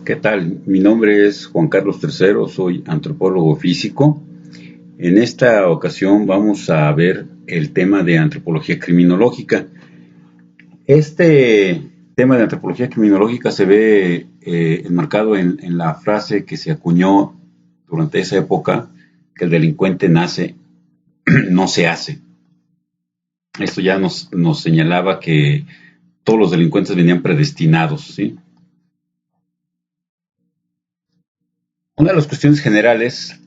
¿Qué tal? Mi nombre es Juan Carlos III, soy antropólogo físico. En esta ocasión vamos a ver el tema de antropología criminológica. Este tema de antropología criminológica se ve enmarcado en la frase que se acuñó durante esa época, que el delincuente nace, no se hace. Esto ya nos señalaba que todos los delincuentes venían predestinados, ¿sí? Una de las cuestiones generales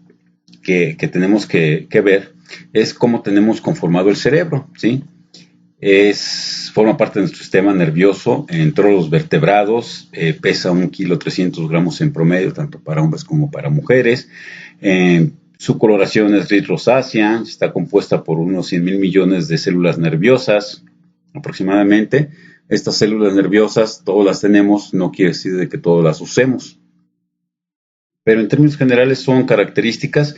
que tenemos que ver es cómo tenemos conformado el cerebro, ¿sí? Forma parte de nuestro sistema nervioso en todos los vertebrados, pesa 1,3 kg en promedio, tanto para hombres como para mujeres. Su coloración es gris rosácea, está compuesta por unos 100,000 millones de células nerviosas aproximadamente. Estas células nerviosas, todas las tenemos, no quiere decir de que todas las usemos, pero en términos generales son características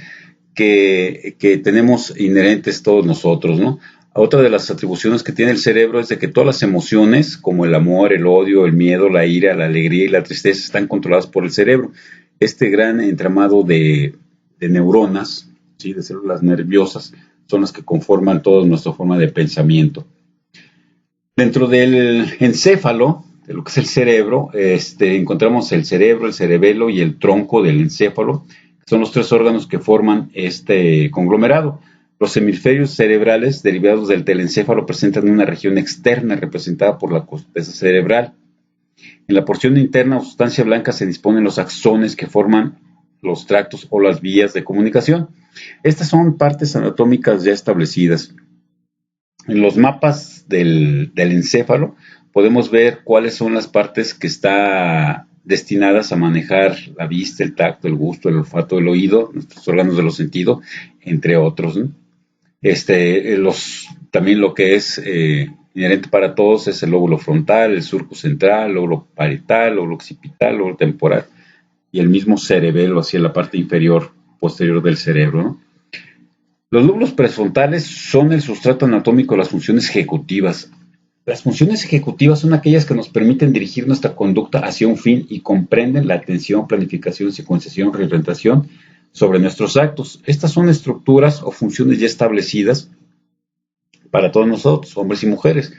que tenemos inherentes todos nosotros, ¿no? Otra de las atribuciones que tiene el cerebro es de que todas las emociones, como el amor, el odio, el miedo, la ira, la alegría y la tristeza, están controladas por el cerebro. Este gran entramado de neuronas, ¿sí?, de células nerviosas, son las que conforman toda nuestra forma de pensamiento. Dentro del encéfalo, de lo que es el cerebro, encontramos el cerebro, el cerebelo y el tronco del encéfalo, que son los tres órganos que forman este conglomerado. Los hemisferios cerebrales derivados del telencéfalo presentan una región externa representada por la corteza cerebral. En la porción interna o sustancia blanca se disponen los axones que forman los tractos o las vías de comunicación. Estas son partes anatómicas ya establecidas. En los mapas del encéfalo podemos ver cuáles son las partes que están destinadas a manejar la vista, el tacto, el gusto, el olfato, el oído, nuestros órganos de los sentidos, entre otros, ¿no? También lo que es inherente para todos es el lóbulo frontal, el surco central, el lóbulo parietal, el lóbulo occipital, el lóbulo temporal y el mismo cerebelo hacia la parte inferior, posterior del cerebro, ¿no? Los lóbulos prefrontales son el sustrato anatómico de las funciones ejecutivas. Las funciones ejecutivas son aquellas que nos permiten dirigir nuestra conducta hacia un fin y comprenden la atención, planificación, secuenciación, reorientación sobre nuestros actos. Estas son estructuras o funciones ya establecidas para todos nosotros, hombres y mujeres.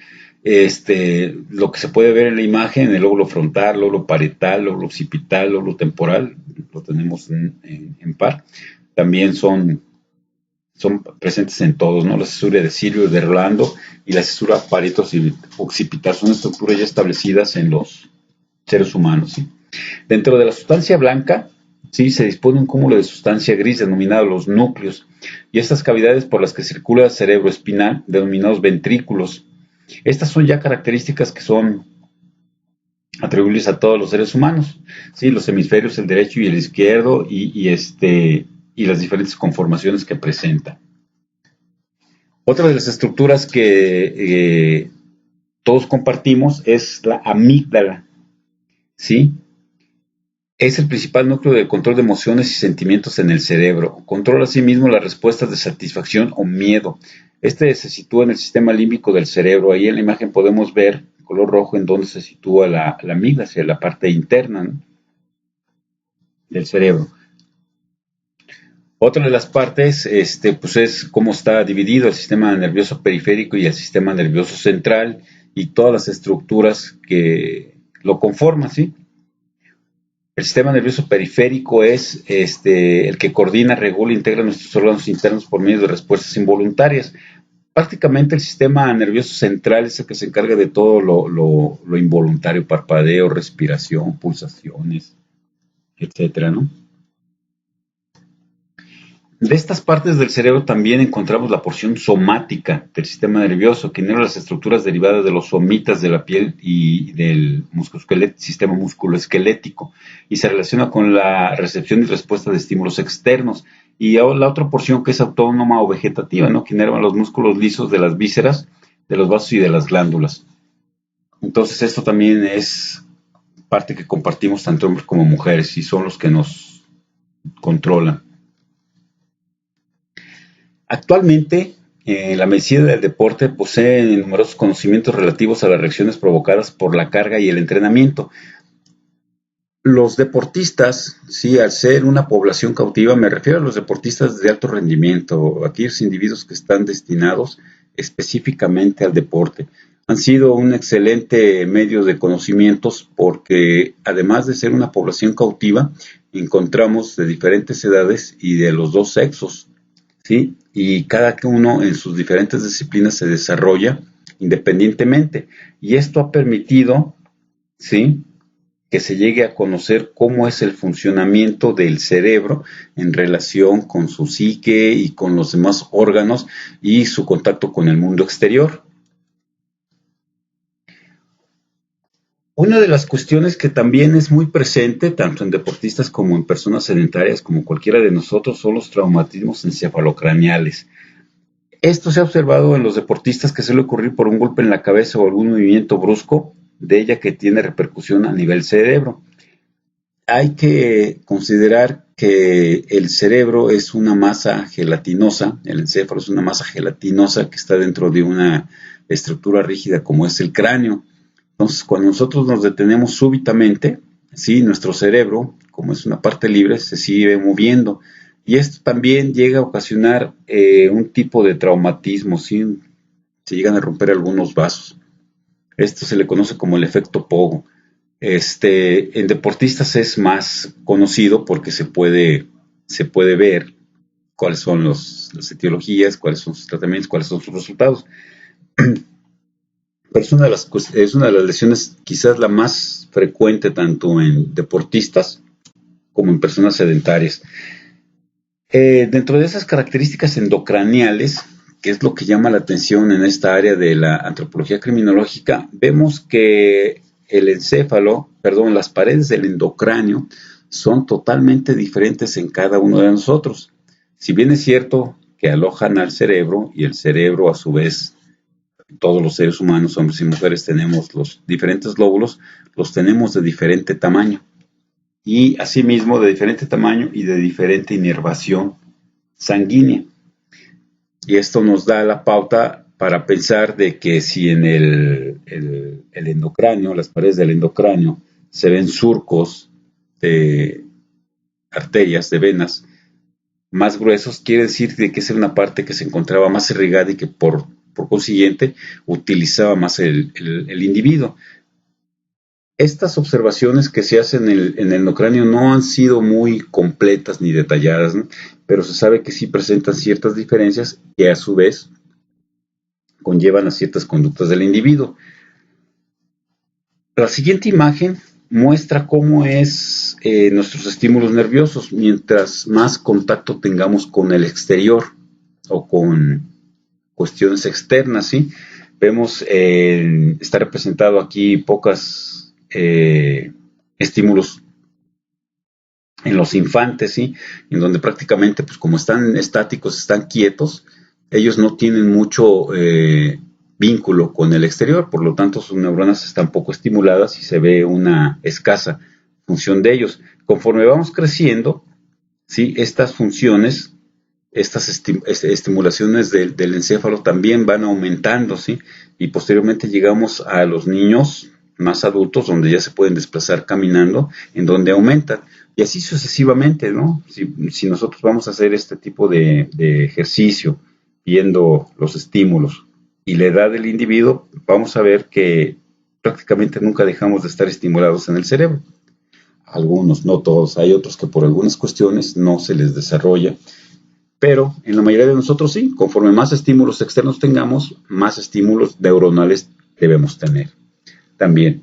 Lo que se puede ver en la imagen, en el lóbulo frontal, lóbulo parietal, lóbulo occipital, lóbulo temporal, lo tenemos en par. También son presentes en todos, ¿no? La cesura de Silvio de Rolando y la cesura parieto-occipital son estructuras ya establecidas en los seres humanos, ¿sí? Dentro de la sustancia blanca, sí, se dispone un cúmulo de sustancia gris denominado los núcleos, y estas cavidades por las que circula el cerebro espinal, denominados ventrículos. Estas son ya características que son atribuibles a todos los seres humanos, sí, los hemisferios, el derecho y el izquierdo, y las diferentes conformaciones que presenta. Otra de las estructuras que todos compartimos es la amígdala, ¿sí? Es el principal núcleo de control de emociones y sentimientos en el cerebro. Controla asimismo las respuestas de satisfacción o miedo. Se sitúa en el sistema límbico del cerebro. Ahí en la imagen podemos ver el color rojo en donde se sitúa la amígdala, hacia la parte interna, ¿no?, del cerebro. Otra de las partes pues es cómo está dividido el sistema nervioso periférico y el sistema nervioso central y todas las estructuras que lo conforman, ¿sí? El sistema nervioso periférico es el que coordina, regula e integra nuestros órganos internos por medio de respuestas involuntarias. Prácticamente el sistema nervioso central es el que se encarga de todo lo involuntario, parpadeo, respiración, pulsaciones, etcétera, ¿no? De estas partes del cerebro también encontramos la porción somática del sistema nervioso, que inerva las estructuras derivadas de los somitas de la piel y del sistema musculoesquelético, y se relaciona con la recepción y respuesta de estímulos externos. Y la otra porción que es autónoma o vegetativa, ¿no?, que inerva los músculos lisos de las vísceras, de los vasos y de las glándulas. Entonces esto también es parte que compartimos tanto hombres como mujeres y son los que nos controlan. Actualmente, la medicina del deporte posee numerosos conocimientos relativos a las reacciones provocadas por la carga y el entrenamiento. Los deportistas, sí, al ser una población cautiva, me refiero a los deportistas de alto rendimiento, aquellos individuos que están destinados específicamente al deporte. Han sido un excelente medio de conocimientos porque además de ser una población cautiva, encontramos de diferentes edades y de los dos sexos, ¿sí? Y cada uno en sus diferentes disciplinas se desarrolla independientemente. Y esto ha permitido, ¿sí?, que se llegue a conocer cómo es el funcionamiento del cerebro en relación con su psique y con los demás órganos y su contacto con el mundo exterior. Una de las cuestiones que también es muy presente, tanto en deportistas como en personas sedentarias, como cualquiera de nosotros, son los traumatismos encefalocraneales. Esto se ha observado en los deportistas que suele ocurrir por un golpe en la cabeza o algún movimiento brusco de ella que tiene repercusión a nivel cerebro. Hay que considerar que el cerebro es una masa gelatinosa, el encéfalo es una masa gelatinosa que está dentro de una estructura rígida como es el cráneo. Entonces, cuando nosotros nos detenemos súbitamente, ¿sí?, nuestro cerebro, como es una parte libre, se sigue moviendo. Y esto también llega a ocasionar un tipo de traumatismo, ¿sí? Se llegan a romper algunos vasos. Esto se le conoce como el efecto Pogo. En deportistas es más conocido porque se puede ver cuáles son las etiologías, cuáles son sus tratamientos, cuáles son sus resultados. Pero es una de las lesiones quizás la más frecuente tanto en deportistas como en personas sedentarias. Dentro de esas características endocraniales, que es lo que llama la atención en esta área de la antropología criminológica, vemos que las paredes del endocráneo son totalmente diferentes en cada uno de nosotros. Si bien es cierto que alojan al cerebro y el cerebro a su vez, todos los seres humanos, hombres y mujeres, tenemos los diferentes lóbulos, los tenemos de diferente tamaño y asimismo de diferente tamaño y de diferente inervación sanguínea. Y esto nos da la pauta para pensar de que si en el endocráneo, las paredes del endocráneo, se ven surcos de arterias, de venas más gruesos, quiere decir de que esa es una parte que se encontraba más irrigada y que por consiguiente utilizaba más el individuo. Estas observaciones que se hacen en el endocráneo no han sido muy completas ni detalladas, ¿no?, pero se sabe que sí presentan ciertas diferencias que a su vez conllevan a ciertas conductas del individuo. La siguiente imagen muestra cómo es nuestros estímulos nerviosos mientras más contacto tengamos con el exterior o con cuestiones externas, ¿sí? Vemos, está representado aquí pocos estímulos en los infantes, ¿sí?, en donde prácticamente, pues como están estáticos, están quietos, ellos no tienen mucho vínculo con el exterior, por lo tanto sus neuronas están poco estimuladas y se ve una escasa función de ellos. Conforme vamos creciendo, ¿sí?, estas funciones, estas estimulaciones del encéfalo también van aumentando, ¿sí?, y posteriormente llegamos a los niños más adultos, donde ya se pueden desplazar caminando, en donde aumentan. Y así sucesivamente, ¿no? Si nosotros vamos a hacer este tipo de ejercicio, viendo los estímulos y la edad del individuo, vamos a ver que prácticamente nunca dejamos de estar estimulados en el cerebro. Algunos, no todos, hay otros que por algunas cuestiones no se les desarrolla, pero en la mayoría de nosotros sí. Conforme más estímulos externos tengamos, más estímulos neuronales debemos tener también.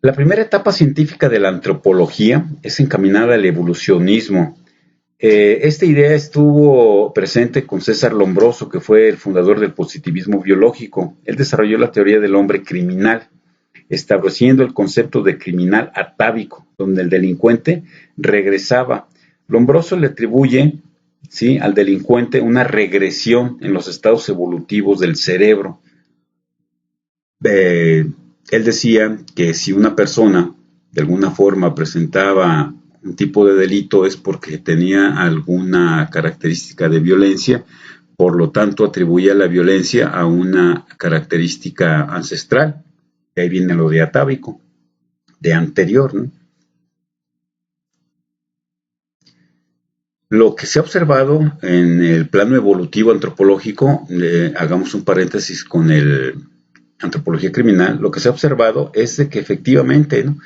La primera etapa científica de la antropología es encaminada al evolucionismo. Esta idea estuvo presente con César Lombroso, que fue el fundador del positivismo biológico. Él desarrolló la teoría del hombre criminal, estableciendo el concepto de criminal atávico, donde el delincuente regresaba. Lombroso le atribuye, ¿sí?, al delincuente una regresión en los estados evolutivos del cerebro. Él decía que si una persona de alguna forma presentaba un tipo de delito es porque tenía alguna característica de violencia, por lo tanto atribuía la violencia a una característica ancestral, de ahí viene lo de atávico. de anterior, ¿no? Lo que se ha observado en el plano evolutivo antropológico, hagamos un paréntesis con el antropología criminal, lo que se ha observado es de que efectivamente, ¿no?,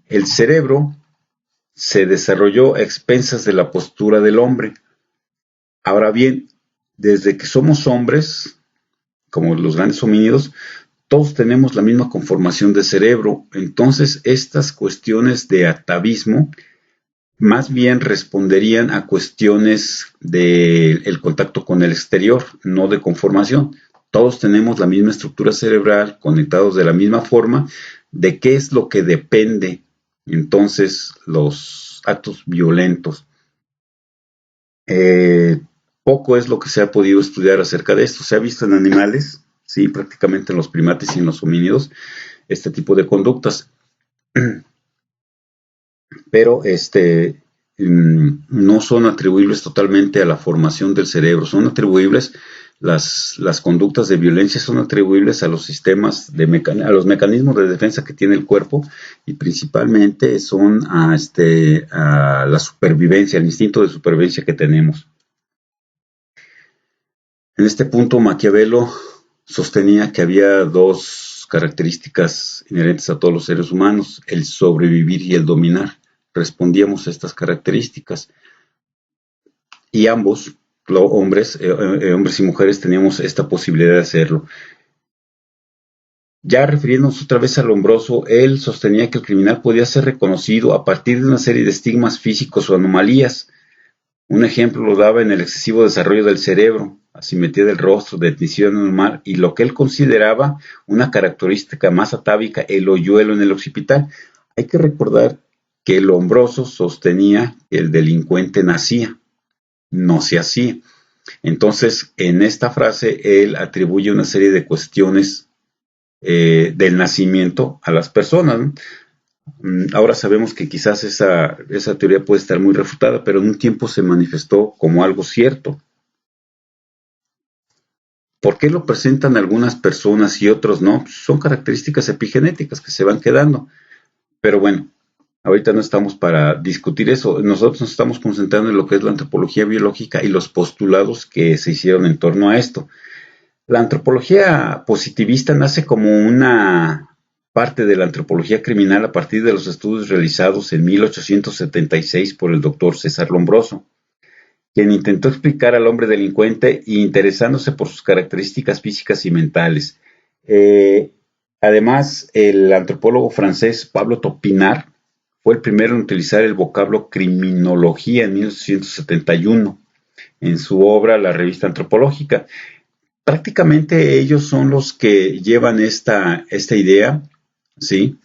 el cerebro se desarrolló a expensas de la postura del hombre. Ahora bien, desde que somos hombres, como los grandes homínidos, todos tenemos la misma conformación de cerebro. Entonces, estas cuestiones de atavismo más bien responderían a cuestiones del contacto con el exterior, no de conformación. Todos tenemos la misma estructura cerebral, conectados de la misma forma. ¿De qué es lo que depende entonces los actos violentos? Poco es lo que se ha podido estudiar acerca de esto. Se ha visto en animales, sí, prácticamente en los primates y en los homínidos, este tipo de conductas. Pero no son atribuibles totalmente a la formación del cerebro, son atribuibles, las conductas de violencia son atribuibles a los sistemas, a los mecanismos de defensa que tiene el cuerpo, y principalmente son a la supervivencia, al instinto de supervivencia que tenemos. En este punto, Maquiavelo sostenía que había dos características inherentes a todos los seres humanos: el sobrevivir y el dominar. Respondíamos a estas características, y ambos, hombres y mujeres, teníamos esta posibilidad de hacerlo. Ya refiriéndonos otra vez al Lombroso, él sostenía que el criminal podía ser reconocido a partir de una serie de estigmas físicos o anomalías. Un ejemplo lo daba en el excesivo desarrollo del cerebro, asimetría del rostro, dentición anormal, y lo que él consideraba una característica más atávica, el hoyuelo en el occipital. Hay que recordar que el Lombroso sostenía que el delincuente nacía, no se hacía. Entonces, en esta frase, él atribuye una serie de cuestiones del nacimiento a las personas, ¿no? Ahora sabemos que quizás esa teoría puede estar muy refutada, pero en un tiempo se manifestó como algo cierto. ¿Por qué lo presentan algunas personas y otros no? Son características epigenéticas que se van quedando. Pero bueno, ahorita no estamos para discutir eso. Nosotros nos estamos concentrando en lo que es la antropología biológica y los postulados que se hicieron en torno a esto. La antropología positivista nace como una parte de la antropología criminal a partir de los estudios realizados en 1876 por el doctor César Lombroso, quien intentó explicar al hombre delincuente interesándose por sus características físicas y mentales. Además, el antropólogo francés Pablo Topinard fue el primero en utilizar el vocablo criminología en 1871 en su obra La Revista Antropológica. Prácticamente ellos son los que llevan esta idea, ¿sí?,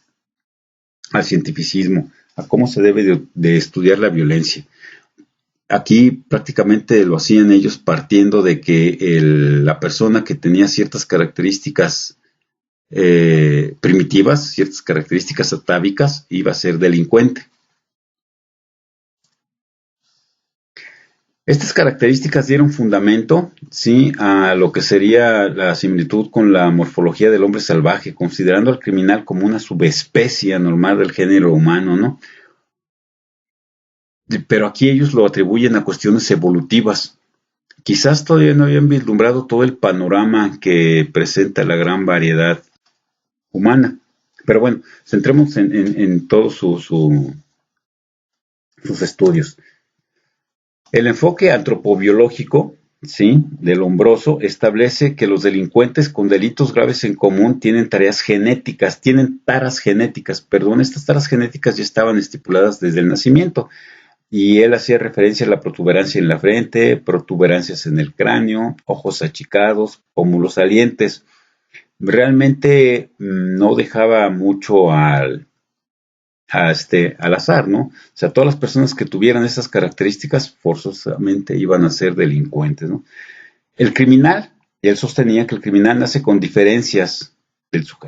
al cientificismo, a cómo se debe de estudiar la violencia. Aquí prácticamente lo hacían ellos partiendo de que la persona que tenía ciertas características primitivas, ciertas características atávicas, iba a ser delincuente. Estas características dieron fundamento, sí, a lo que sería la similitud con la morfología del hombre salvaje, considerando al criminal como una subespecie anormal del género humano, ¿no? Pero aquí ellos lo atribuyen a cuestiones evolutivas. Quizás todavía no habían vislumbrado todo el panorama que presenta la gran variedad humana. Pero bueno, centremos en todos sus estudios. El enfoque antropobiológico, ¿sí?, del Lombroso establece que los delincuentes con delitos graves en común tienen taras genéticas. Estas taras genéticas ya estaban estipuladas desde el nacimiento, y él hacía referencia a la protuberancia en la frente, protuberancias en el cráneo, ojos achicados, pómulos salientes. Realmente no dejaba mucho al azar, ¿no? O sea, todas las personas que tuvieran esas características forzosamente iban a ser delincuentes, ¿no? El criminal, él sostenía que el criminal nace con diferencias,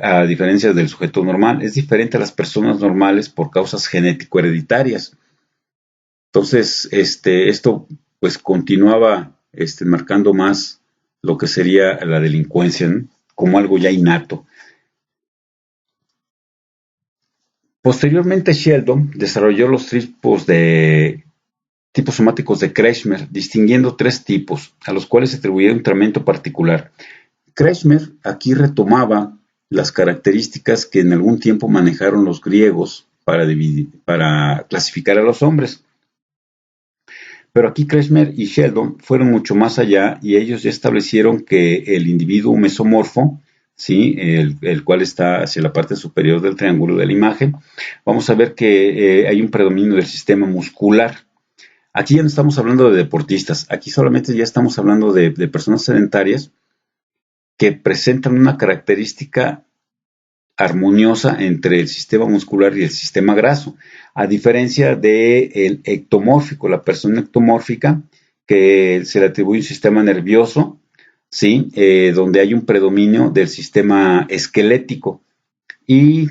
a diferencia del sujeto normal, es diferente a las personas normales por causas genético-hereditarias. Entonces, esto pues continuaba marcando más lo que sería la delincuencia, ¿no?, como algo ya innato. Posteriormente, Sheldon desarrolló los tipos somáticos de Kretschmer, distinguiendo tres tipos, a los cuales se atribuía un tratamiento particular. Kretschmer aquí retomaba las características que en algún tiempo manejaron los griegos para clasificar a los hombres. Pero aquí Kretschmer y Sheldon fueron mucho más allá y ellos ya establecieron que el individuo mesomorfo, ¿sí? el cual está hacia la parte superior del triángulo de la imagen, vamos a ver que hay un predominio del sistema muscular. Aquí ya no estamos hablando de deportistas, aquí solamente ya estamos hablando de personas sedentarias que presentan una característica armoniosa entre el sistema muscular y el sistema graso, a diferencia del ectomórfico, la persona ectomórfica, que se le atribuye un sistema nervioso, ¿sí? Donde hay un predominio del sistema esquelético. Y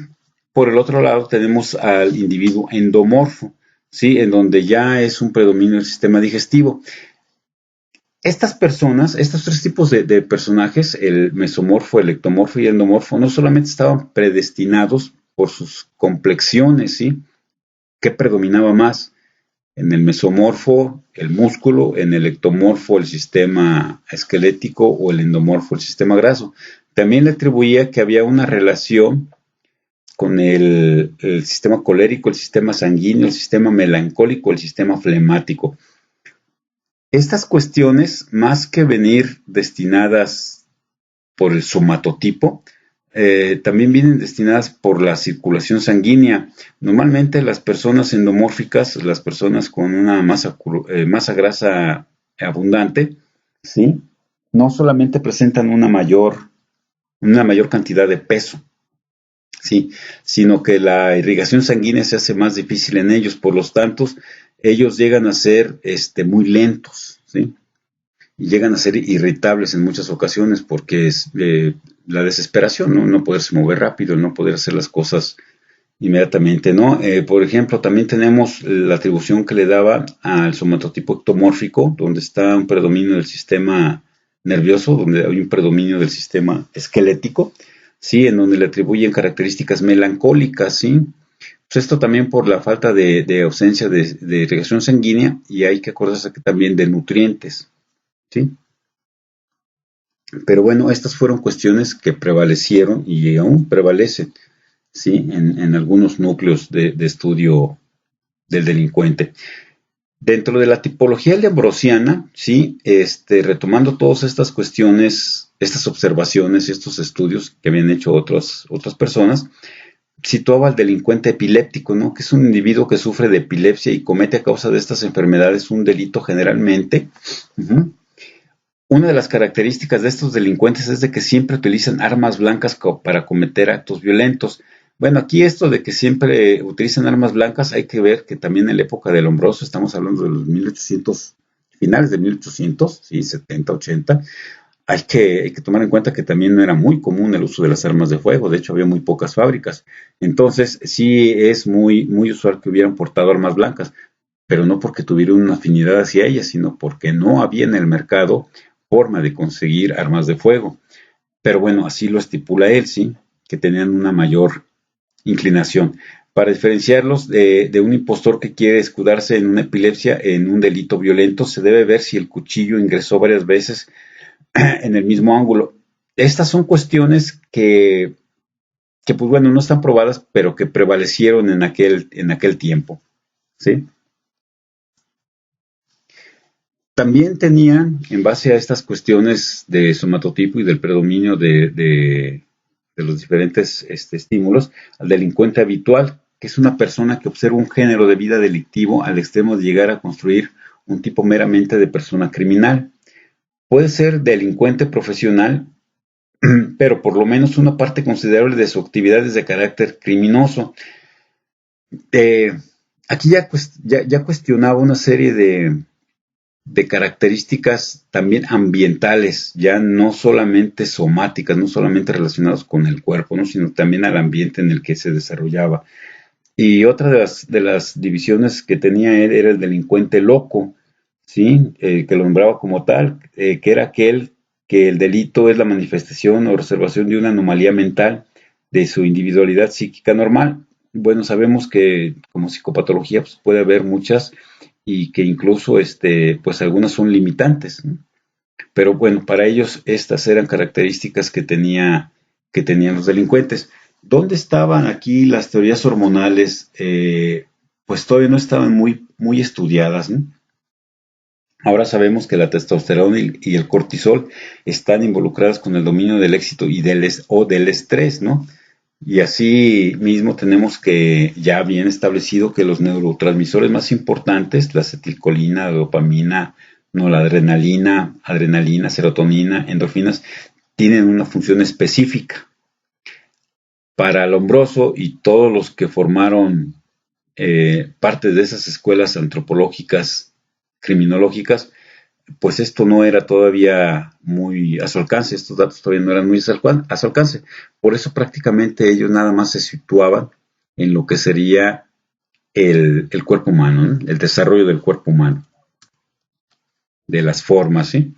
por el otro lado tenemos al individuo endomorfo, ¿sí? En donde ya es un predominio del sistema digestivo. Estas personas, estos tres tipos de personajes, el mesomorfo, el ectomorfo y el endomorfo, no solamente estaban predestinados por sus complexiones, ¿sí? ¿Qué predominaba más? En el mesomorfo, el músculo, en el ectomorfo, el sistema esquelético o el endomorfo, el sistema graso. También le atribuía que había una relación con el sistema colérico, el sistema sanguíneo, el sistema melancólico, el sistema flemático. Estas cuestiones, más que venir destinadas por el somatotipo, también vienen destinadas por la circulación sanguínea. Normalmente las personas endomórficas, las personas con una masa grasa abundante, ¿sí? No solamente presentan una mayor cantidad de peso, ¿sí? Sino que la irrigación sanguínea se hace más difícil en ellos, por lo tanto, ellos llegan a ser muy lentos, ¿sí? Y llegan a ser irritables en muchas ocasiones porque es la desesperación, ¿no? No poderse mover rápido, no poder hacer las cosas inmediatamente, ¿no? Por ejemplo, también tenemos la atribución que le daba al somatotipo ectomórfico, donde está un predominio del sistema nervioso, donde hay un predominio del sistema esquelético, ¿sí? En donde le atribuyen características melancólicas, ¿sí? Pues esto también por la falta de ausencia de irrigación sanguínea y hay que acordarse que también de nutrientes, ¿sí? Pero bueno, estas fueron cuestiones que prevalecieron y aún prevalecen, ¿sí? En algunos núcleos de estudio del delincuente. Dentro de la tipología lebrosiana, ¿sí? Retomando todas estas cuestiones, estas observaciones, estos estudios que habían hecho otras personas, situaba al delincuente epiléptico, ¿no? Que es un individuo que sufre de epilepsia y comete a causa de estas enfermedades un delito generalmente. Una de las características de estos delincuentes es de que siempre utilizan armas blancas para cometer actos violentos. Bueno, aquí esto de que siempre utilizan armas blancas, hay que ver que también en la época del Lombroso, estamos hablando de los 1800, finales de 1800, sí, 70, 80, hay que tomar en cuenta que también no era muy común el uso de las armas de fuego, de hecho había muy pocas fábricas. Entonces, sí es muy, muy usual que hubieran portado armas blancas, pero no porque tuvieran una afinidad hacia ellas, sino porque no había en el mercado forma de conseguir armas de fuego. Pero bueno, así lo estipula él, ¿sí? Que tenían una mayor inclinación. Para diferenciarlos de un impostor que quiere escudarse en una epilepsia, en un delito violento, se debe ver si el cuchillo ingresó varias veces en el mismo ángulo. Estas son cuestiones que pues bueno, no están probadas, pero que prevalecieron en aquel tiempo, ¿sí? También tenían, en base a estas cuestiones de somatotipo y del predominio de los diferentes estímulos, al delincuente habitual, que es una persona que observa un género de vida delictivo al extremo de llegar a construir un tipo meramente de persona criminal. Puede ser delincuente profesional, pero por lo menos una parte considerable de su actividad es de carácter criminoso. Eh, Aquí ya cuestionaba una serie de características también ambientales, ya no solamente somáticas, no solamente relacionadas con el cuerpo, ¿no? Sino también al ambiente en el que se desarrollaba. Y otra de las divisiones que tenía él era el delincuente loco, ¿sí? Que lo nombraba como tal, que era aquel que el delito es la manifestación o observación de una anomalía mental de su individualidad psíquica normal. bueno, sabemos que como psicopatología pues, puede haber muchas y que incluso pues algunas son limitantes, ¿no? Pero bueno, para ellos estas eran características que tenían los delincuentes. ¿Dónde estaban aquí las teorías hormonales? Pues todavía no estaban muy estudiadas, ¿no? Ahora sabemos que la testosterona y el cortisol están involucradas con el dominio del éxito y o del estrés, ¿no? Y así mismo tenemos que ya bien establecido que los neurotransmisores más importantes, la acetilcolina, la dopamina, noradrenalina, adrenalina, serotonina, endorfinas, tienen una función específica. Para Lombroso y todos los que formaron parte de esas escuelas antropológicas, criminológicas, pues esto no era todavía muy a su alcance, estos datos todavía no eran muy a su alcance. Por eso prácticamente ellos nada más se situaban en lo que sería el cuerpo humano, ¿no? El desarrollo del cuerpo humano, de las formas, ¿sí?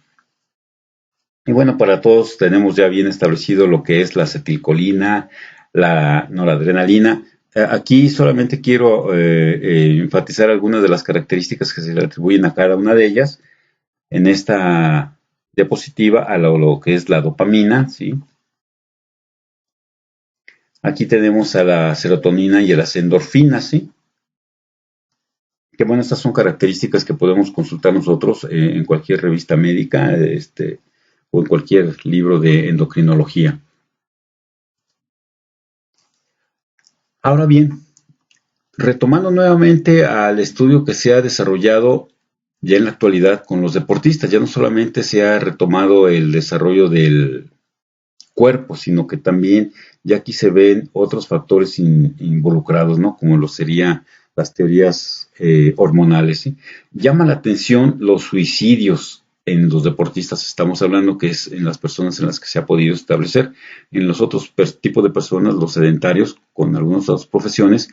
Y bueno, para todos tenemos ya bien establecido lo que es la acetilcolina, la noradrenalina. Aquí solamente quiero enfatizar algunas de las características que se le atribuyen a cada una de ellas en esta diapositiva a lo que es la dopamina, ¿sí? Aquí tenemos a la serotonina y a las endorfinas, ¿sí? Que bueno, estas son características que podemos consultar nosotros en cualquier revista médica, o en cualquier libro de endocrinología. Ahora bien, retomando nuevamente al estudio que se ha desarrollado ya en la actualidad con los deportistas, ya no solamente se ha retomado el desarrollo del cuerpo, sino que también ya aquí se ven otros factores involucrados, ¿no? Como lo serían las teorías hormonales, ¿sí? Llama la atención los suicidios en los deportistas, estamos hablando que es en las personas en las que se ha podido establecer. En los otros tipos de personas, los sedentarios, con algunas otras profesiones,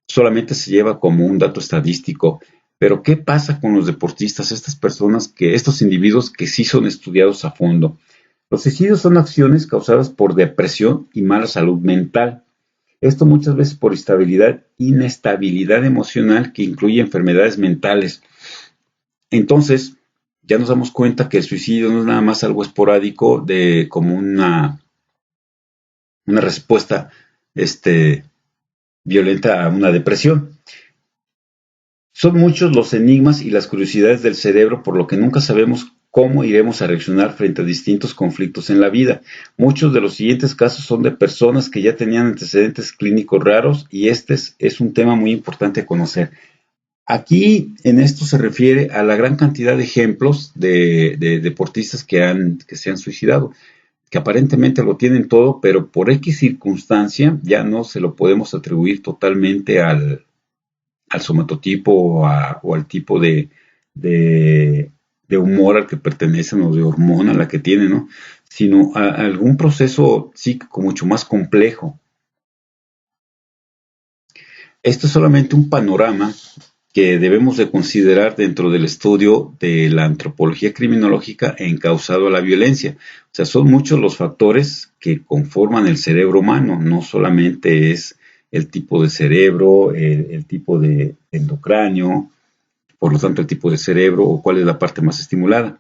solamente se lleva como un dato estadístico. Pero ¿qué pasa con los deportistas, estas personas estos individuos que sí son estudiados a fondo? Los suicidios son acciones causadas por depresión y mala salud mental. Esto muchas veces por inestabilidad emocional que incluye enfermedades mentales. Entonces, ya nos damos cuenta que el suicidio no es nada más algo esporádico de como una respuesta violenta a una depresión. Son muchos los enigmas y las curiosidades del cerebro, por lo que nunca sabemos cómo iremos a reaccionar frente a distintos conflictos en la vida. Muchos de los siguientes casos son de personas que ya tenían antecedentes clínicos raros y este es un tema muy importante a conocer. Aquí en esto se refiere a la gran cantidad de ejemplos de deportistas que se han suicidado, que aparentemente lo tienen todo, pero por X circunstancia ya no se lo podemos atribuir totalmente al somatotipo o al tipo de humor al que pertenecen o de hormona a la que tienen, ¿no? Sino a algún proceso psíquico mucho más complejo. Esto es solamente un panorama que debemos de considerar dentro del estudio de la antropología criminológica encausado a la violencia. O sea, son muchos los factores que conforman el cerebro humano, no solamente es el tipo de cerebro, el tipo de endocráneo, por lo tanto el tipo de cerebro o cuál es la parte más estimulada.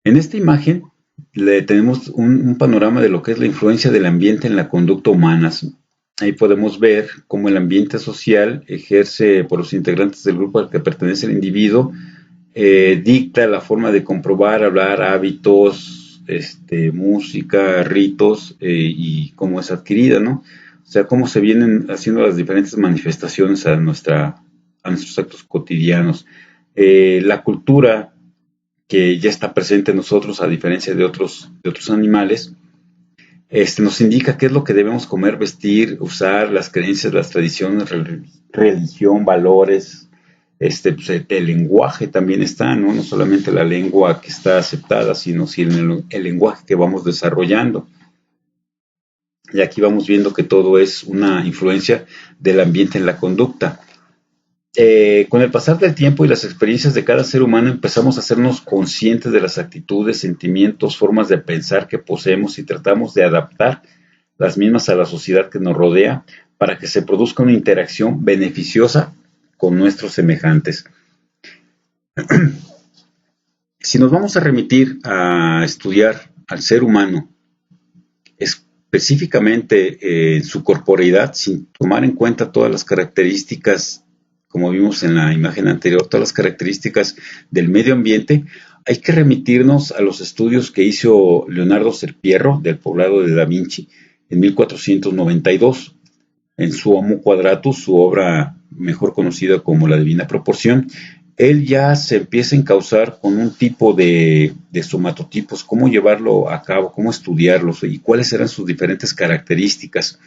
En esta imagen tenemos un panorama de lo que es la influencia del ambiente en la conducta humana. Ahí podemos ver cómo el ambiente social ejerce por los integrantes del grupo al que pertenece el individuo, dicta la forma de comprobar, hablar, hábitos, música, ritos y cómo es adquirida, ¿no? O sea, cómo se vienen haciendo las diferentes manifestaciones a nuestros actos cotidianos. La cultura que ya está presente en nosotros, a diferencia de otros animales, nos indica qué es lo que debemos comer, vestir, usar, las creencias, las tradiciones, religión, valores, pues, el lenguaje también está, ¿no? No solamente la lengua que está aceptada, sino el lenguaje que vamos desarrollando. Y aquí vamos viendo que todo es una influencia del ambiente en la conducta. Con el pasar del tiempo y las experiencias de cada ser humano empezamos a hacernos conscientes de las actitudes, sentimientos, formas de pensar que poseemos y tratamos de adaptar las mismas a la sociedad que nos rodea, para que se produzca una interacción beneficiosa con nuestros semejantes. Si nos vamos a remitir a estudiar al ser humano, específicamente en su corporeidad, sin tomar en cuenta todas las características, como vimos en la imagen anterior, todas las características del medio ambiente, hay que remitirnos a los estudios que hizo Leonardo Serpierro del poblado de Da Vinci en 1492, en su Homo Quadratus, su obra mejor conocida como La Divina Proporción. Él ya se empieza a encauzar con un tipo de somatotipos, cómo llevarlo a cabo, cómo estudiarlos y cuáles eran sus diferentes características.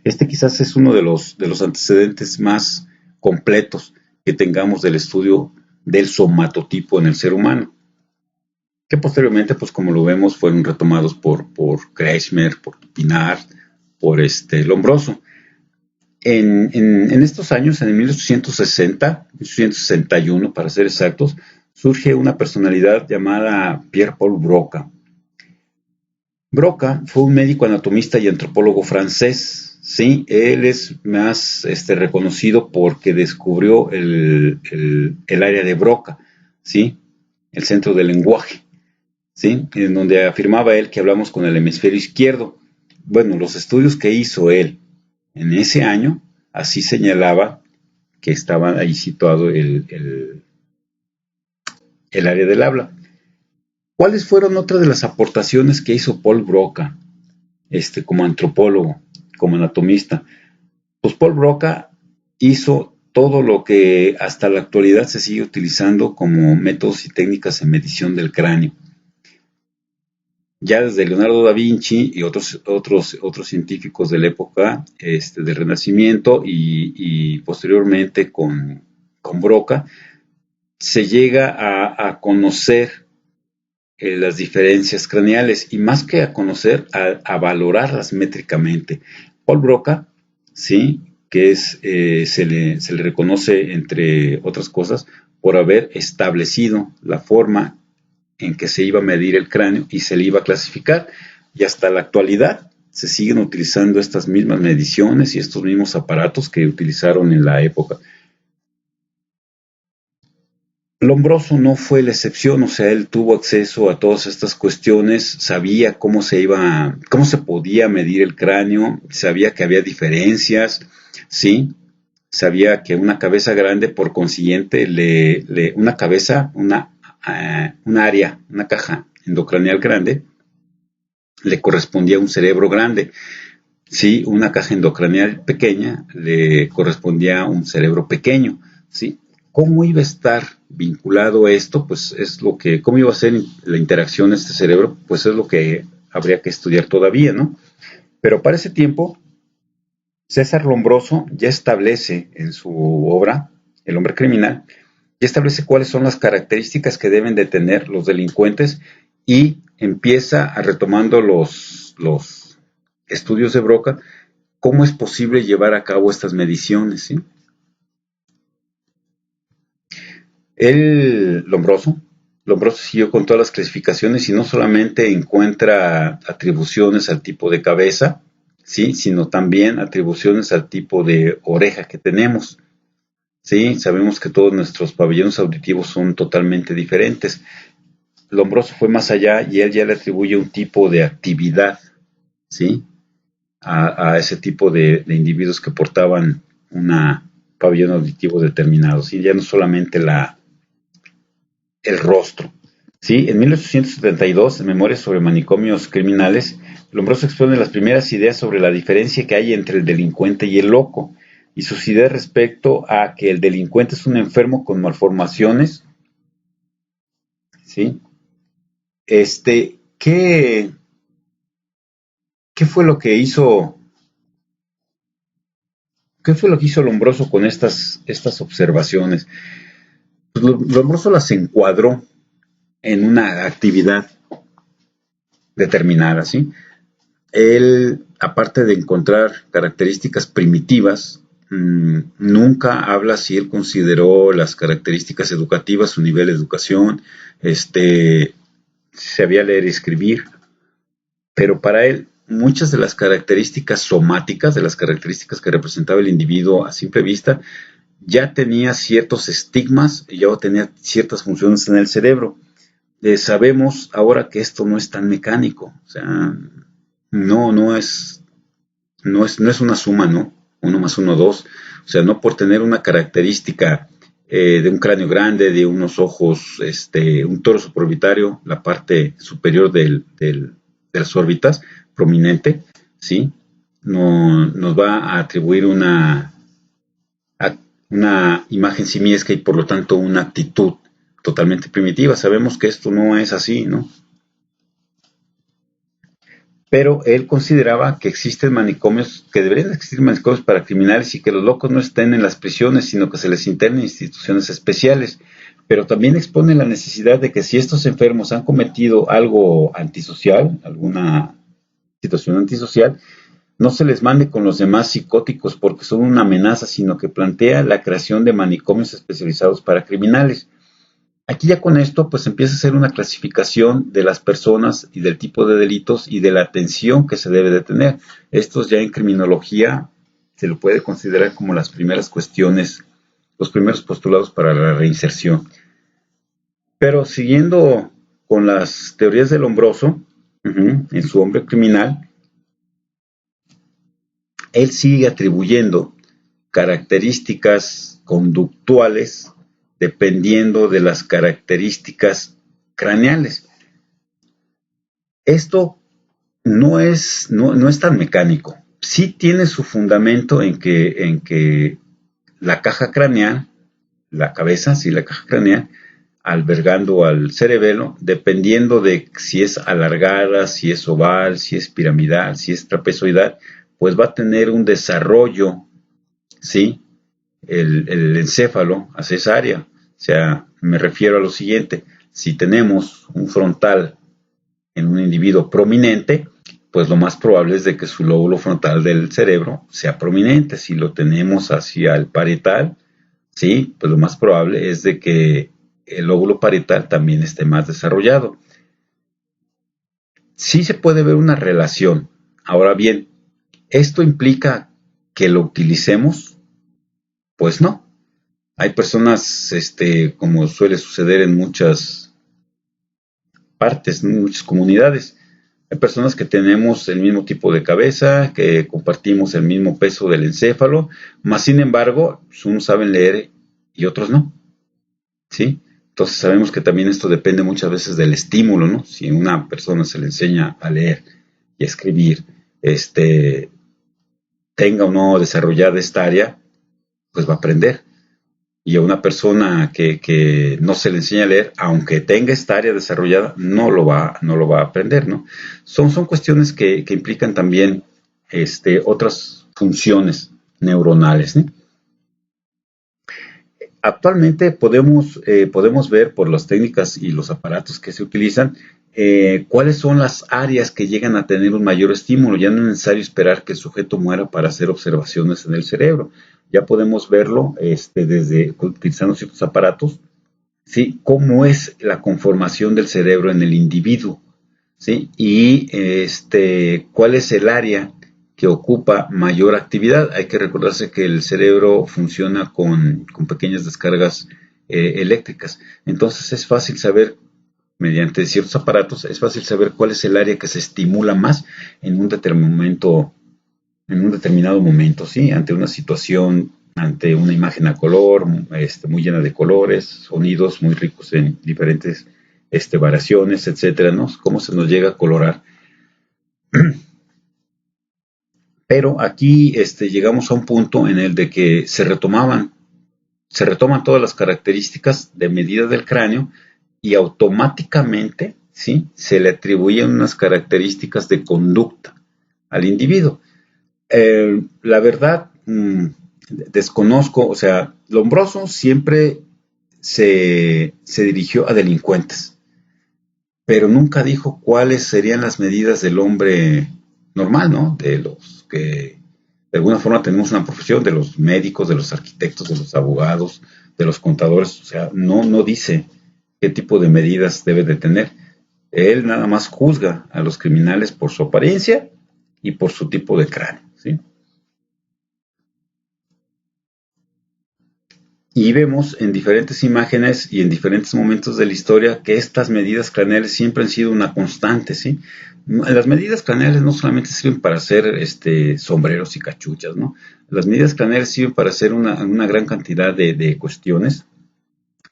Este quizás es uno de los antecedentes más completos que tengamos del estudio del somatotipo en el ser humano, que posteriormente, pues como lo vemos, fueron retomados por Kretschmer, por Pinard, por Lombroso. En estos años, en el 1861, para ser exactos, surge una personalidad llamada Pierre-Paul Broca. Broca fue un médico anatomista y antropólogo francés. Sí, él es más reconocido porque descubrió el área de Broca, ¿sí? El centro del lenguaje, ¿sí? En donde afirmaba él que hablamos con el hemisferio izquierdo. Bueno, los estudios que hizo él en ese año, así señalaba que estaba ahí situado el área del habla. ¿Cuáles fueron otras de las aportaciones que hizo Paul Broca como antropólogo, como anatomista? Pues Paul Broca hizo todo lo que hasta la actualidad se sigue utilizando como métodos y técnicas en medición del cráneo. Ya desde Leonardo da Vinci y otros científicos de la época del Renacimiento y posteriormente con Broca, se llega a conocer las diferencias craneales y más que a conocer, a valorarlas métricamente. Paul Broca, sí, que se le reconoce, entre otras cosas, por haber establecido la forma en que se iba a medir el cráneo y se le iba a clasificar, y hasta la actualidad se siguen utilizando estas mismas mediciones y estos mismos aparatos que utilizaron en la época. Lombroso no fue la excepción, o sea, él tuvo acceso a todas estas cuestiones, sabía cómo se podía medir el cráneo, sabía que había diferencias, sí, sabía que una cabeza grande, por consiguiente, una área, una caja endocraneal grande, le correspondía a un cerebro grande. Sí, una caja endocraneal pequeña le correspondía a un cerebro pequeño. ¿Sí? ¿Cómo iba a estar vinculado esto? Pues ¿cómo iba a ser la interacción de este cerebro? Pues es lo que habría que estudiar todavía, ¿no? Pero para ese tiempo, César Lombroso ya establece en su obra, El hombre criminal, ya establece cuáles son las características que deben de tener los delincuentes y empieza retomando los estudios de Broca, cómo es posible llevar a cabo estas mediciones, ¿sí? Lombroso siguió con todas las clasificaciones y no solamente encuentra atribuciones al tipo de cabeza, ¿sí? Sino también atribuciones al tipo de oreja que tenemos. Sí, sabemos que todos nuestros pabellones auditivos son totalmente diferentes. Lombroso fue más allá y él ya le atribuye un tipo de actividad, ¿sí? A ese tipo de individuos que portaban un pabellón auditivo determinado, ¿sí? Ya no solamente el rostro, ¿sí? En 1872, en Memorias sobre manicomios criminales, Lombroso expone las primeras ideas sobre la diferencia que hay entre el delincuente y el loco, y sus ideas respecto a que el delincuente es un enfermo con malformaciones, ¿sí? ¿Qué fue lo que hizo? ¿Qué fue lo que hizo Lombroso con estas observaciones? Pues Lombroso las encuadró en una actividad determinada, ¿sí? Él, aparte de encontrar características primitivas, nunca habla si él consideró las características educativas, su nivel de educación, sabía leer y escribir, pero para él muchas de las características somáticas, de las características que representaba el individuo a simple vista, ya tenía ciertos estigmas y ya tenía ciertas funciones en el cerebro. Sabemos ahora que esto no es tan mecánico, o sea, no es una suma, ¿no? 1 más 1, 2. O sea, no por tener una característica de un cráneo grande, de unos ojos, un torso suborbitario, la parte superior de las órbitas, prominente, ¿sí? No, nos va a atribuir una imagen simiesca y por lo tanto una actitud totalmente primitiva. Sabemos que esto no es así, ¿no? Pero él consideraba que existen manicomios, que deberían existir manicomios para criminales y que los locos no estén en las prisiones, sino que se les interne en instituciones especiales. Pero también expone la necesidad de que si estos enfermos han cometido algo antisocial, alguna situación antisocial, no se les mande con los demás psicóticos porque son una amenaza, sino que plantea la creación de manicomios especializados para criminales. Aquí ya con esto pues empieza a ser una clasificación de las personas y del tipo de delitos y de la atención que se debe de tener. Estos ya en criminología se lo puede considerar como las primeras cuestiones, los primeros postulados para la reinserción. Pero siguiendo con las teorías de Lombroso, en su Hombre Criminal, él sigue atribuyendo características conductuales dependiendo de las características craneales. Esto no es tan mecánico. Sí tiene su fundamento en que la caja craneal, la cabeza, sí, la caja craneal, albergando al cerebelo, dependiendo de si es alargada, si es oval, si es piramidal, si es trapezoidal, pues va a tener un desarrollo, ¿sí? El encéfalo hacia esa área. O sea, me refiero a lo siguiente: si tenemos un frontal en un individuo prominente, pues lo más probable es de que su lóbulo frontal del cerebro sea prominente. Si lo tenemos hacia el parietal, sí, pues lo más probable es de que el lóbulo parietal también esté más desarrollado. Sí se puede ver una relación. Ahora bien, ¿esto implica que lo utilicemos? Pues no. Hay personas, como suele suceder en muchas partes, en muchas comunidades, hay personas que tenemos el mismo tipo de cabeza, que compartimos el mismo peso del encéfalo, mas sin embargo, unos saben leer y otros no, ¿sí? Entonces sabemos que también esto depende muchas veces del estímulo, ¿no? Si a una persona se le enseña a leer y a escribir, tenga o no desarrollada esta área, pues va a aprender. Y a una persona que no se le enseña a leer, aunque tenga esta área desarrollada, no lo va a aprender, ¿no? Son cuestiones que implican también otras funciones neuronales, ¿no? Actualmente podemos ver por las técnicas y los aparatos que se utilizan cuáles son las áreas que llegan a tener un mayor estímulo. Ya no es necesario esperar que el sujeto muera para hacer observaciones en el cerebro. Ya podemos verlo desde utilizando ciertos aparatos, ¿sí? Cómo es la conformación del cerebro en el individuo, ¿sí? Y cuál es el área que ocupa mayor actividad. Hay que recordarse que el cerebro funciona con pequeñas descargas eléctricas. Entonces es fácil saber, mediante ciertos aparatos, es fácil saber cuál es el área que se estimula más en un determinado momento, ¿sí? Ante una situación, ante una imagen a color, muy llena de colores, sonidos muy ricos en diferentes variaciones, etcétera, ¿no? Cómo se nos llega a colorar. Pero aquí llegamos a un punto en el de que se retoman todas las características de medida del cráneo y automáticamente, ¿sí? Se le atribuyen unas características de conducta al individuo. La verdad, desconozco, o sea, Lombroso siempre se dirigió a delincuentes, pero nunca dijo cuáles serían las medidas del hombre normal, ¿no? De los que de alguna forma tenemos una profesión, de los médicos, de los arquitectos, de los abogados, de los contadores. O sea, no dice qué tipo de medidas debe de tener. Él nada más juzga a los criminales por su apariencia y por su tipo de cráneo, ¿sí? Y vemos en diferentes imágenes y en diferentes momentos de la historia que estas medidas craneales siempre han sido una constante, ¿sí? Las medidas craneales no solamente sirven para hacer sombreros y cachuchas, ¿no? Las medidas craneales sirven para hacer una gran cantidad de cuestiones,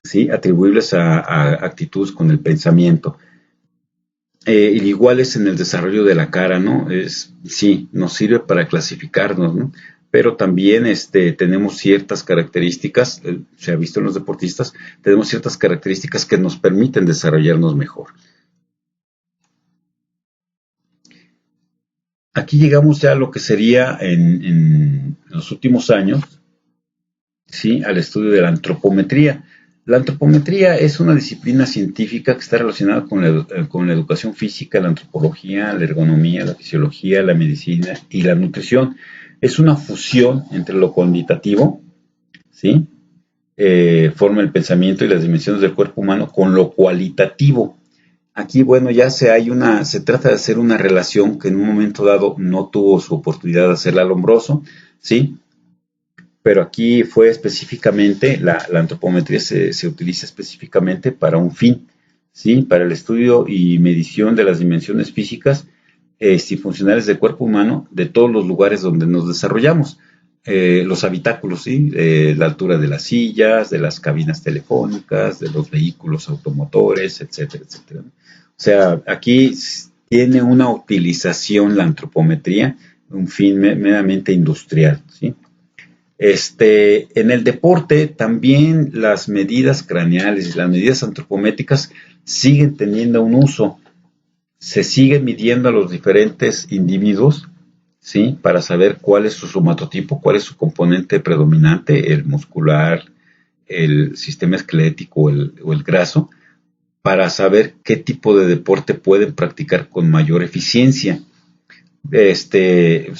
¿sí? Atribuibles a actitudes con el pensamiento. Igual es en el desarrollo de la cara, ¿no? Sí, nos sirve para clasificarnos, ¿no? Pero también tenemos ciertas características, se ha visto en los deportistas, tenemos ciertas características que nos permiten desarrollarnos mejor. Aquí llegamos ya a lo que sería en los últimos años, ¿sí? Al estudio de la antropometría. La antropometría es una disciplina científica que está relacionada con la educación física, la antropología, la ergonomía, la fisiología, la medicina y la nutrición. Es una fusión entre lo cuantitativo, ¿sí? Forma el pensamiento y las dimensiones del cuerpo humano con lo cualitativo. Aquí, bueno, se trata de hacer una relación que en un momento dado no tuvo su oportunidad de hacerla Lombroso, ¿sí? Pero aquí fue específicamente, la antropometría se utiliza específicamente para un fin, ¿sí? Para el estudio y medición de las dimensiones físicas y funcionales del cuerpo humano de todos los lugares donde nos desarrollamos. Los habitáculos, ¿sí? La altura de las sillas, de las cabinas telefónicas, de los vehículos automotores, etcétera, etcétera. O sea, aquí tiene una utilización la antropometría, un fin meramente industrial, ¿sí? En el deporte también las medidas craneales, las medidas antropométricas siguen teniendo un uso. Se sigue midiendo a los diferentes individuos, ¿sí? Para saber cuál es su somatotipo, cuál es su componente predominante, el muscular, el sistema esquelético o el graso, para saber qué tipo de deporte pueden practicar con mayor eficiencia. Es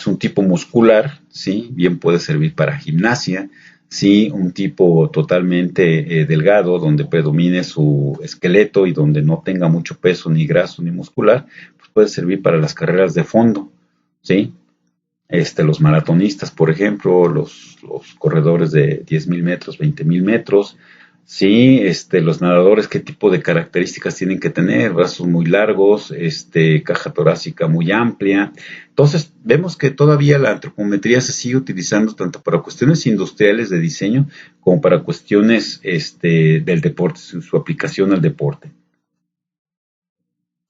un tipo muscular, ¿sí? Bien puede servir para gimnasia, ¿sí? Un tipo totalmente delgado, donde predomine su esqueleto y donde no tenga mucho peso, ni graso, ni muscular, pues puede servir para las carreras de fondo, ¿sí? Los maratonistas, por ejemplo, los corredores de 10,000 metros, 20,000 metros, sí, los nadadores, qué tipo de características tienen que tener, brazos muy largos, caja torácica muy amplia. Entonces, vemos que todavía la antropometría se sigue utilizando tanto para cuestiones industriales de diseño como para cuestiones del deporte, su aplicación al deporte.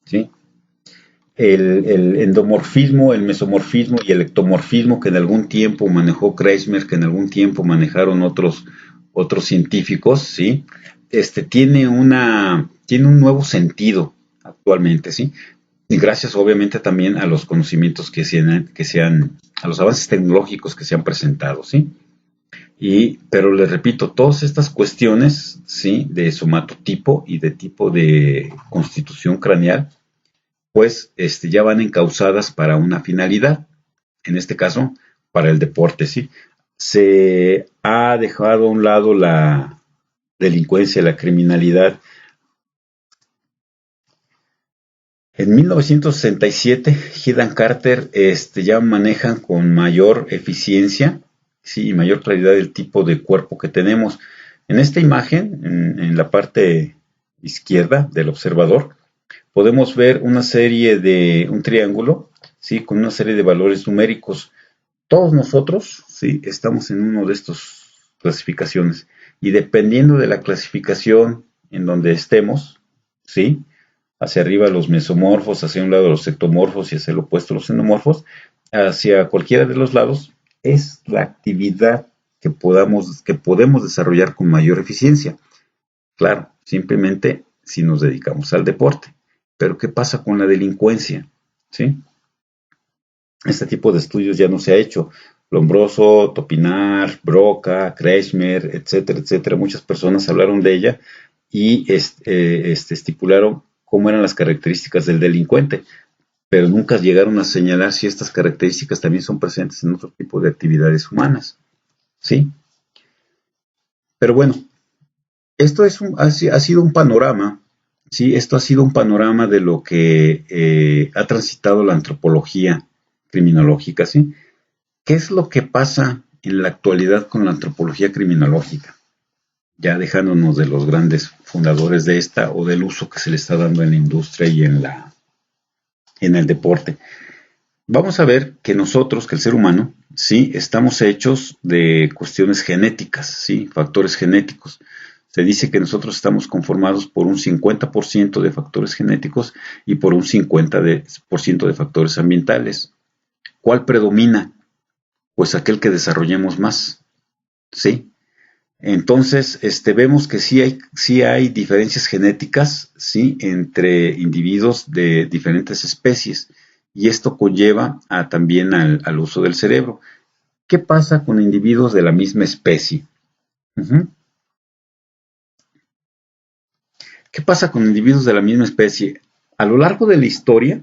¿Sí? El endomorfismo, el mesomorfismo y el ectomorfismo que en algún tiempo manejó Kretschmer, que en algún tiempo manejaron otros científicos, ¿sí? Tiene un nuevo sentido actualmente, ¿sí? Y gracias obviamente también a los conocimientos a los avances tecnológicos que se han presentado, ¿sí? Pero les repito, todas estas cuestiones, ¿sí? De somatotipo y de tipo de constitución craneal, pues ya van encausadas para una finalidad, en este caso, para el deporte, ¿sí? Se ha dejado a un lado la delincuencia, la criminalidad. En 1967, Head and Carter ya manejan con mayor eficiencia, sí, y mayor claridad el tipo de cuerpo que tenemos. En esta imagen, en la parte izquierda del observador, podemos ver un triángulo, ¿sí? Con una serie de valores numéricos. Todos nosotros, ¿sí? Estamos en uno de estas clasificaciones. Y dependiendo de la clasificación en donde estemos, ¿sí? Hacia arriba los mesomorfos, hacia un lado los ectomorfos y hacia el opuesto los endomorfos, hacia cualquiera de los lados, es la actividad que podemos desarrollar con mayor eficiencia. Claro, simplemente si nos dedicamos al deporte. Pero ¿qué pasa con la delincuencia? ¿Sí? Este tipo de estudios ya no se ha hecho. Lombroso, Topinar, Broca, Kretschmer, etcétera, etcétera. Muchas personas hablaron de ella y estipularon cómo eran las características del delincuente, pero nunca llegaron a señalar si estas características también son presentes en otro tipo de actividades humanas. ¿Sí? Pero bueno, esto ha sido un panorama. Sí, esto ha sido un panorama de lo que ha transitado la antropología, criminológica, ¿sí? ¿Qué es lo que pasa en la actualidad con la antropología criminológica? Ya dejándonos de los grandes fundadores de esta o del uso que se le está dando en la industria y en el deporte. Vamos a ver que nosotros, que el ser humano, sí, estamos hechos de cuestiones genéticas, sí, factores genéticos. Se dice que nosotros estamos conformados por un 50% de factores genéticos y por un 50% de factores ambientales. ¿Cuál predomina? Pues aquel que desarrollemos más, ¿sí? Entonces, vemos que sí hay diferencias genéticas, ¿sí? Entre individuos de diferentes especies, y esto conlleva también al uso del cerebro. ¿Qué pasa con individuos de la misma especie? Ujú. ¿Qué pasa con individuos de la misma especie? A lo largo de la historia,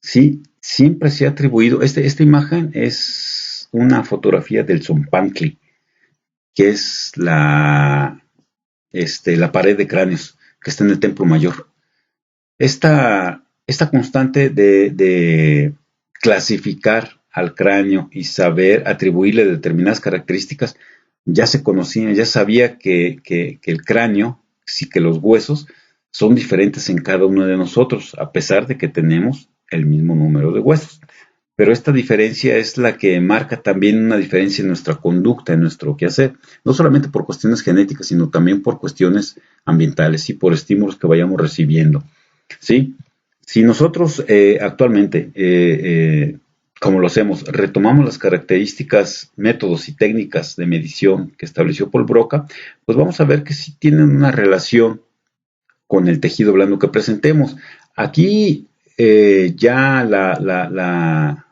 sí, siempre se ha atribuido, esta imagen es una fotografía del Zompantli, que es la pared de cráneos que está en el Templo Mayor. Esta constante de clasificar al cráneo y saber atribuirle determinadas características, ya se conocía, ya sabía que el cráneo, sí que los huesos, son diferentes en cada uno de nosotros, a pesar de que tenemos el mismo número de huesos. Pero esta diferencia es la que marca también una diferencia en nuestra conducta, en nuestro quehacer, no solamente por cuestiones genéticas, sino también por cuestiones ambientales y por estímulos que vayamos recibiendo. ¿Sí? Si nosotros actualmente, como lo hacemos, retomamos las características, métodos y técnicas de medición que estableció Paul Broca, pues vamos a ver que sí tienen una relación con el tejido blando que presentemos. Aquí ya la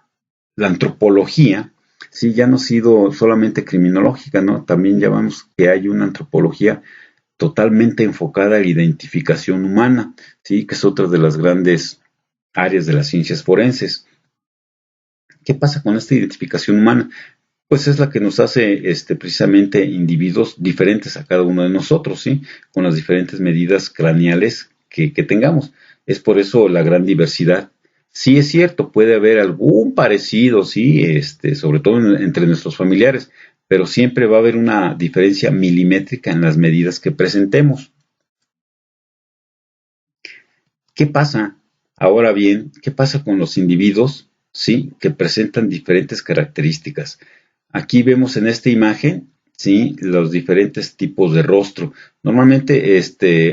antropología, sí, ya no ha sido solamente criminológica, ¿no? También ya vemos que hay una antropología totalmente enfocada a la identificación humana, ¿sí? Que es otra de las grandes áreas de las ciencias forenses. ¿Qué pasa con esta identificación humana? Pues es la que nos hace precisamente individuos diferentes a cada uno de nosotros, ¿sí? Con las diferentes medidas craneales que tengamos. Es por eso la gran diversidad. Sí es cierto, puede haber algún parecido, sí, sobre todo entre nuestros familiares, pero siempre va a haber una diferencia milimétrica en las medidas que presentemos. ¿Qué pasa? Ahora bien, ¿qué pasa con los individuos, sí, que presentan diferentes características? Aquí vemos en esta imagen, sí, los diferentes tipos de rostro. Normalmente,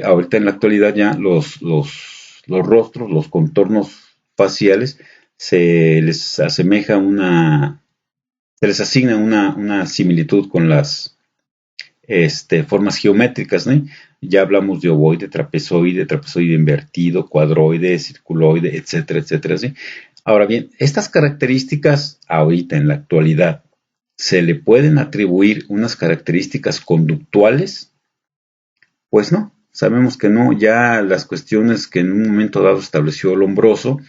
ahorita en la actualidad ya los rostros, los contornos faciales, se les asemeja se les asigna una similitud con las formas geométricas, ¿no? Ya hablamos de ovoide, trapezoide invertido, cuadroide, circuloide, etcétera, etcétera, ¿sí? Ahora bien, estas características ahorita en la actualidad, ¿se le pueden atribuir unas características conductuales? Pues no, sabemos que no, ya las cuestiones que en un momento dado estableció Lombroso,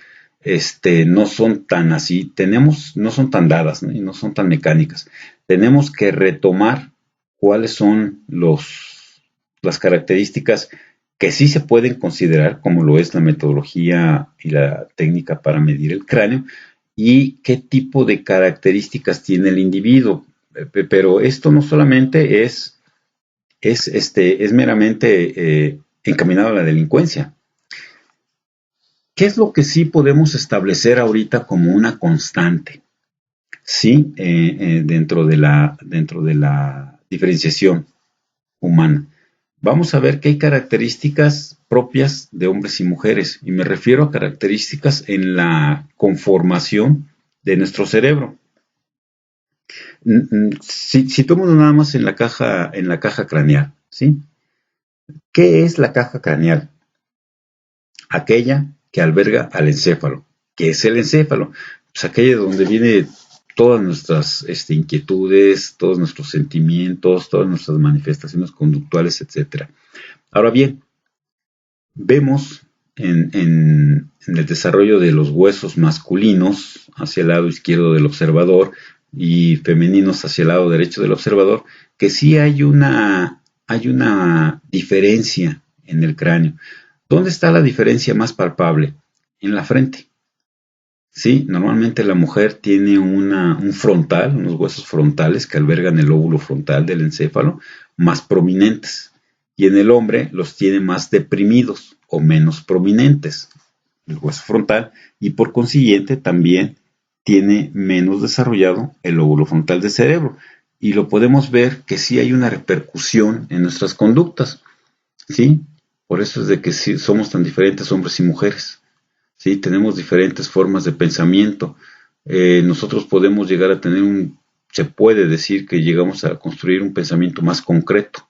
no son tan así, no son tan dadas, ¿no? Y no son tan mecánicas. Tenemos que retomar cuáles son las características que sí se pueden considerar, como lo es la metodología y la técnica para medir el cráneo, y qué tipo de características tiene el individuo. Pero esto no solamente es meramente encaminado a la delincuencia. ¿Qué es lo que sí podemos establecer ahorita como una constante? Sí, dentro de la diferenciación humana. Vamos a ver que hay características propias de hombres y mujeres, y me refiero a características en la conformación de nuestro cerebro. Situémonos nada más en la caja craneal, ¿sí? ¿Qué es la caja craneal? Aquella que alberga al encéfalo. ¿Qué es el encéfalo? Pues aquella donde viene todas nuestras inquietudes, todos nuestros sentimientos, todas nuestras manifestaciones conductuales, etcétera. Ahora bien, vemos en el desarrollo de los huesos masculinos hacia el lado izquierdo del observador y femeninos hacia el lado derecho del observador, que sí hay una diferencia en el cráneo. ¿Dónde está la diferencia más palpable? En la frente. Sí, normalmente la mujer tiene un frontal, unos huesos frontales que albergan el lóbulo frontal del encéfalo, más prominentes. Y en el hombre los tiene más deprimidos o menos prominentes, el hueso frontal, y por consiguiente también tiene menos desarrollado el lóbulo frontal del cerebro. Y lo podemos ver que sí hay una repercusión en nuestras conductas, ¿sí? Por eso es de que sí somos tan diferentes hombres y mujeres. ¿Sí? Tenemos diferentes formas de pensamiento. Nosotros podemos llegar a tener se puede decir que llegamos a construir un pensamiento más concreto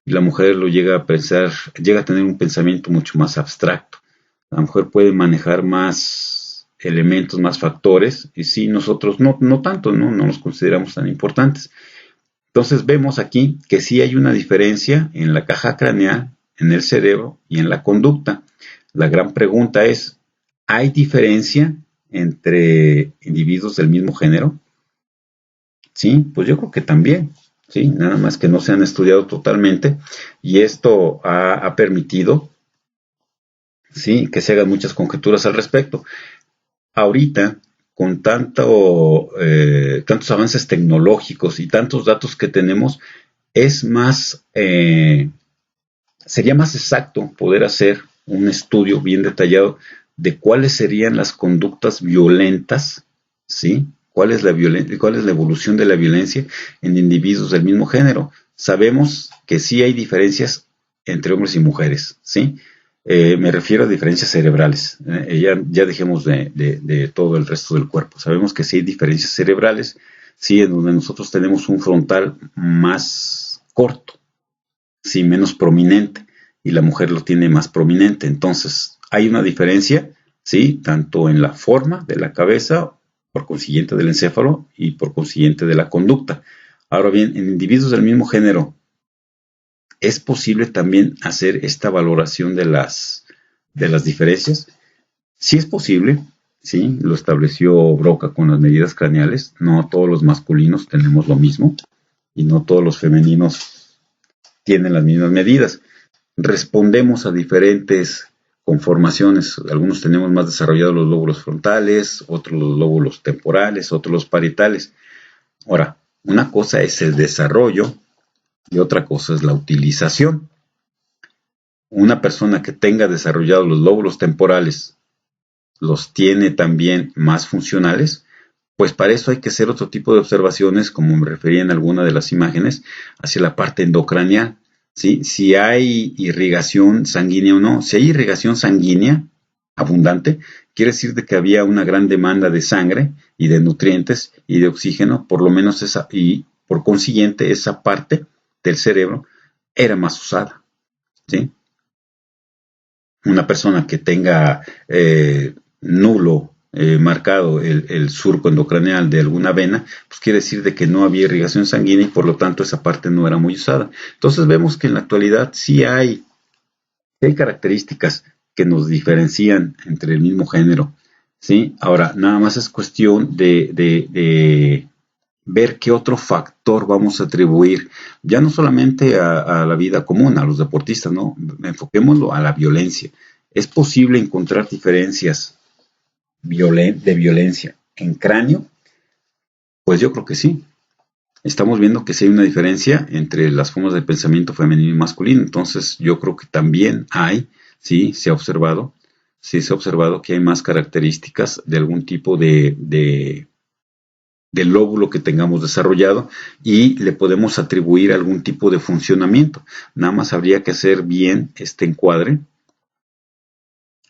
y la mujer lo llega a pensar, llega a tener un pensamiento mucho más abstracto. La mujer puede manejar más elementos, más factores y sí, nosotros no tanto, no los consideramos tan importantes. Entonces vemos aquí que sí hay una diferencia en la caja craneal, en el cerebro y en la conducta. La gran pregunta es, ¿hay diferencia entre individuos del mismo género? Sí, pues yo creo que también, sí, nada más que no se han estudiado totalmente y esto ha permitido, sí, que se hagan muchas conjeturas al respecto. Ahorita, con tantos avances tecnológicos y tantos datos que tenemos, es más, sería más exacto poder hacer un estudio bien detallado de cuáles serían las conductas violentas, ¿sí? ¿Cuál es la evolución de la violencia en individuos del mismo género? Sabemos que sí hay diferencias entre hombres y mujeres, ¿sí? Me refiero a diferencias cerebrales. Ya dejemos de todo el resto del cuerpo. Sabemos que sí hay diferencias cerebrales, sí, en donde nosotros tenemos un frontal más corto, sí, menos prominente, y la mujer lo tiene más prominente. Entonces, hay una diferencia, sí, tanto en la forma de la cabeza, por consiguiente del encéfalo, y por consiguiente de la conducta. Ahora bien, en individuos del mismo género, ¿es posible también hacer esta valoración de las diferencias? Sí es posible, sí, lo estableció Broca con las medidas craneales. No todos los masculinos tenemos lo mismo y no todos los femeninos tienen las mismas medidas. Respondemos a diferentes conformaciones. Algunos tenemos más desarrollados los lóbulos frontales, otros los lóbulos temporales, otros los parietales. Ahora, una cosa es el desarrollo y otra cosa es la utilización. Una persona que tenga desarrollados los lóbulos temporales los tiene también más funcionales, pues para eso hay que hacer otro tipo de observaciones, como me refería en alguna de las imágenes, hacia la parte endocraneal, ¿sí? Si hay irrigación sanguínea o no. Si hay irrigación sanguínea abundante, quiere decir de que había una gran demanda de sangre y de nutrientes y de oxígeno, por lo menos esa, y por consiguiente esa parte del cerebro era más usada, ¿sí? Una persona que tenga nulo marcado el surco endocraneal de alguna vena, pues quiere decir de que no había irrigación sanguínea y por lo tanto esa parte no era muy usada. Entonces vemos que en la actualidad sí hay características que nos diferencian entre el mismo género, ¿sí? Ahora, nada más es cuestión de ver qué otro factor vamos a atribuir, ya no solamente a la vida común, a los deportistas, no, enfoquémoslo a la violencia. ¿Es posible encontrar diferencias de violencia en cráneo? Pues yo creo que sí. Estamos viendo que sí hay una diferencia entre las formas de pensamiento femenino y masculino, entonces yo creo que también hay, sí se ha observado que hay más características de algún tipo del lóbulo que tengamos desarrollado y le podemos atribuir algún tipo de funcionamiento. Nada más habría que hacer bien este encuadre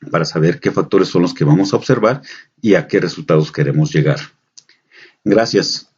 para saber qué factores son los que vamos a observar y a qué resultados queremos llegar. Gracias.